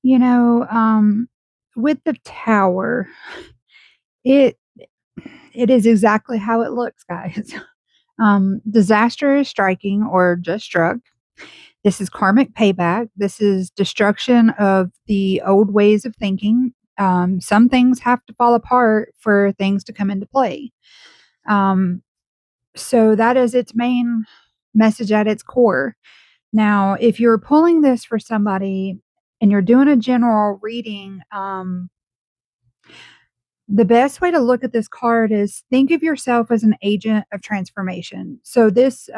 You know, with the tower, it it is exactly how it looks, guys. Disaster is striking or just struck. This is karmic payback. This is destruction of the old ways of thinking. Some things have to fall apart for things to come into play. Um, so that is its main message at its core. Now, if you're pulling this for somebody and you're doing a general reading, the best way to look at this card is think of yourself as an agent of transformation. So this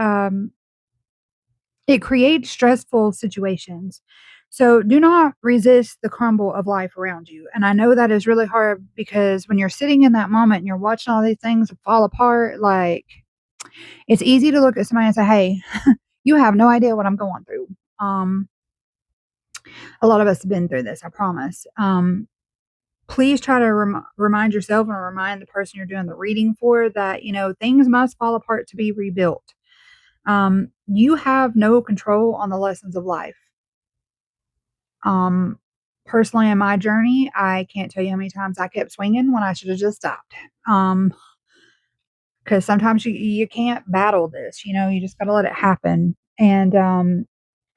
it creates stressful situations. So do not resist the crumble of life around you. And I know that is really hard because when you're sitting in that moment and you're watching all these things fall apart, like it's easy to look at somebody and say, "Hey, you have no idea what I'm going through." Um, a lot of us have been through this, I promise. Please try to remind yourself and remind the person you're doing the reading for that, things must fall apart to be rebuilt. You have no control on the lessons of life. Um, Personally, in my journey, I can't tell you how many times I kept swinging when I should have just stopped. Because sometimes you can't battle this, you just got to let it happen. And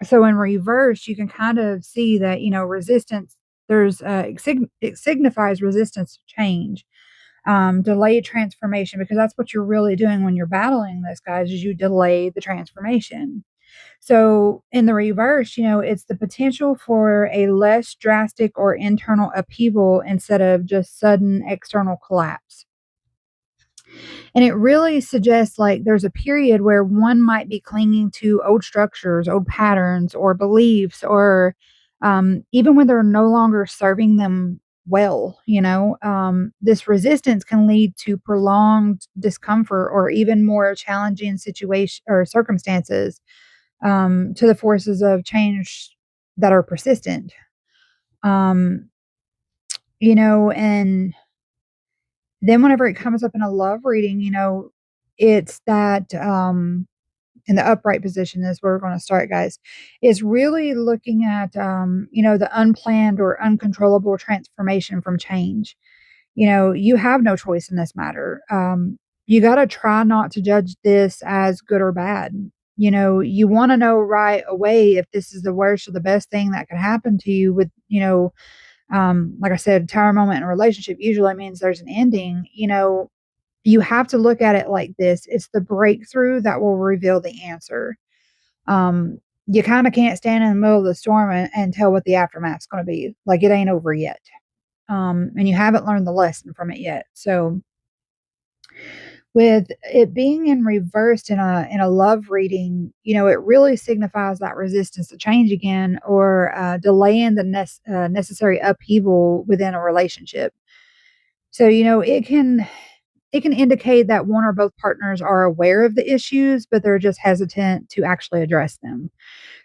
so in reverse, you can kind of see that, resistance, it signifies resistance to change, delayed transformation, because that's what you're really doing when you're battling this, guys, is you delay the transformation. So in the reverse, it's the potential for a less drastic or internal upheaval instead of just sudden external collapse. And it really suggests like there's a period where one might be clinging to old structures, old patterns, or beliefs, or even when they're no longer serving them well. This resistance can lead to prolonged discomfort or even more challenging situation or circumstances, to the forces of change that are persistent. Um, and then whenever it comes up in a love reading, it's that in the upright position is where we're going to start, guys, is really looking at, the unplanned or uncontrollable transformation from change. You have no choice in this matter. You got to try not to judge this as good or bad. You want to know right away if this is the worst or the best thing that could happen to you with, like I said, tower moment in a relationship usually means there's an ending. You have to look at it like this. It's the breakthrough that will reveal the answer. Um, you kind of can't stand in the middle of the storm and tell what the aftermath's going to be. Like it ain't over yet. And you haven't learned the lesson from it yet. So with it being in reversed in a love reading, it really signifies that resistance to change again, or delaying the necessary upheaval within a relationship. So it can indicate that one or both partners are aware of the issues, but they're just hesitant to actually address them.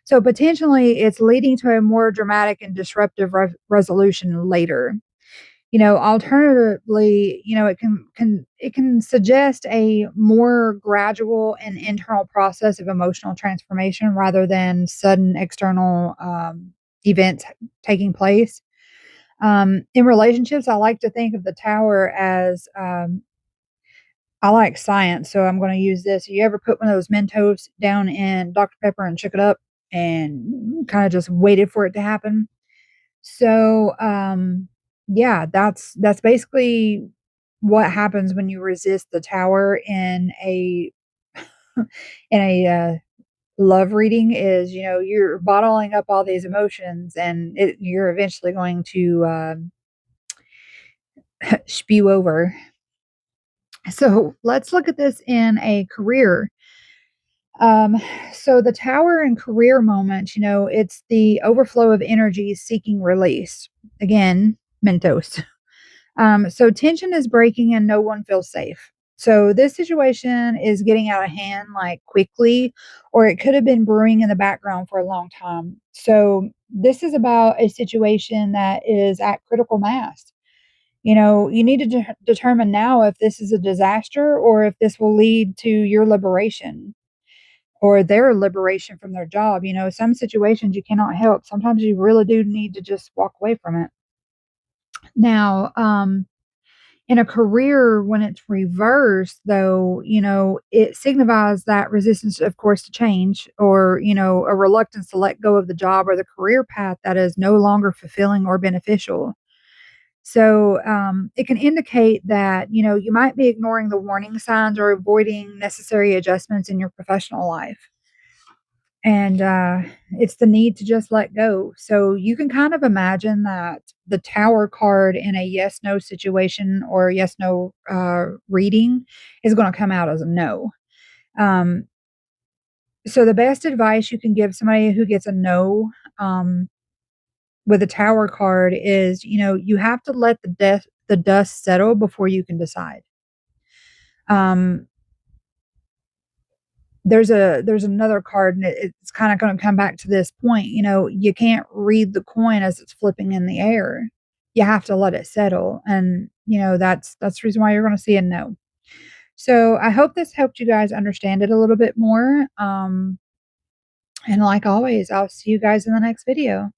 So potentially, it's leading to a more dramatic and disruptive resolution later. Alternatively, it can suggest a more gradual and internal process of emotional transformation rather than sudden external events taking place. In relationships, I like to think of the tower as, I like science, so I'm going to use this. You ever put one of those Mentos down in Dr. Pepper and shook it up and kind of just waited for it to happen? So, yeah, that's basically what happens when you resist the tower in a in a love reading is, you're bottling up all these emotions and you're eventually going to spew over. So let's look at this in a career. Um, so the tower and career moment, it's the overflow of energy seeking release. Again, Mentos. So tension is breaking and no one feels safe. So this situation is getting out of hand like quickly, or it could have been brewing in the background for a long time. So this is about a situation that is at critical mass. You need to determine now if this is a disaster or if this will lead to your liberation. or their liberation from their job. Some situations you cannot help. Sometimes you really do need to just walk away from it. Now, in a career, when it's reversed, though, it signifies that resistance, of course, to change, or, a reluctance to let go of the job or the career path that is no longer fulfilling or beneficial. So it can indicate that, you might be ignoring the warning signs or avoiding necessary adjustments in your professional life. And it's the need to just let go. So you can kind of imagine that the tower card in a yes no situation or yes no reading is going to come out as a no. Um, so the best advice you can give somebody who gets a no with a tower card is, you have to let the dust settle before you can decide. Um, there's another card, and it's kind of going to come back to this point. You can't read the coin as it's flipping in the air. You have to let it settle, and that's the reason why you're going to see a no. So I hope this helped you guys understand it a little bit more. And like always, I'll see you guys in the next video.